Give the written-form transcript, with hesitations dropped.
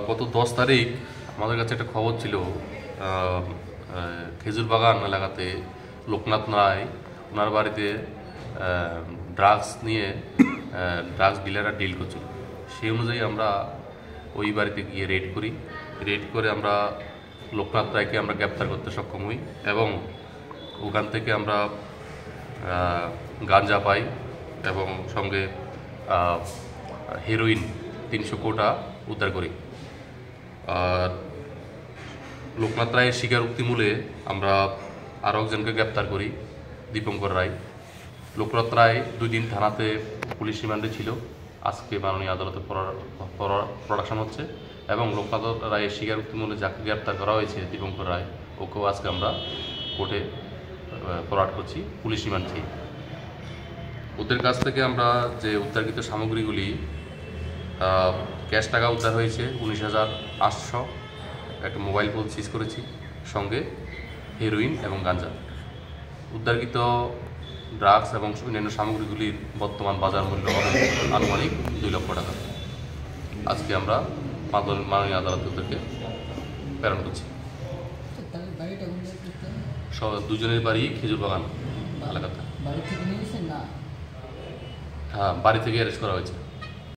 গত 10 তারিখ আমাদের কাছে একটা খবর ছিল। খেজুর বাগান এলাকাতে লোকনাথ রায় ওনার বাড়িতে ড্রাগস নিয়ে ড্রাগস ডিলাররা ডিল করছিল। সেই অনুযায়ী আমরা ওই বাড়িতে গিয়ে রেড করে আমরা লোকনাথ রায়কে আমরা গ্রেপ্তার করতে সক্ষম হই এবং ওখান থেকে আমরা গাঞ্জা পাই এবং সঙ্গে হেরোইন 300 কোটা উদ্ধার করি। আর লোকনাথ রায়ের স্বীকারোক্তি মূলে আমরা আরও একজনকে গ্রেপ্তার করি, দীপঙ্কর রায়। লোকনাথ রায় 2 দিন থানাতে পুলিশ রিমান্ডে ছিল, আজকে মাননীয় আদালতে প্রোডাকশন হচ্ছে এবং লোকনাথ রায়ের স্বীকারোক্তি মূলে যাকে গ্রেপ্তার করা হয়েছে দীপঙ্কর রায়, ওকেও আজকে আমরা কোর্টে ফরওয়ার্ড করছি পুলিশ রিমান্ড। ওদের কাছ থেকে আমরা যে উদ্ধারকৃত সামগ্রীগুলি, ক্যাশ টাকা উদ্ধার হয়েছে 19,800, একটা মোবাইল ফোন সিজ করেছি, সঙ্গে হেরোইন এবং গাঁজা। উদ্ধারকৃত ড্রাগস এবং অন্যান্য সামগ্রীগুলির বর্তমান বাজার মূল্য হবে আনুমানিক 2 লক্ষ টাকা। আজকে আমরা মাননীয় আদালতকে প্রেরণ করছি। দুজনের বাড়ি খেজুর বাগান এলাকাতে। হ্যাঁ, বাড়ি থেকে অ্যারেস্ট করা হয়েছে।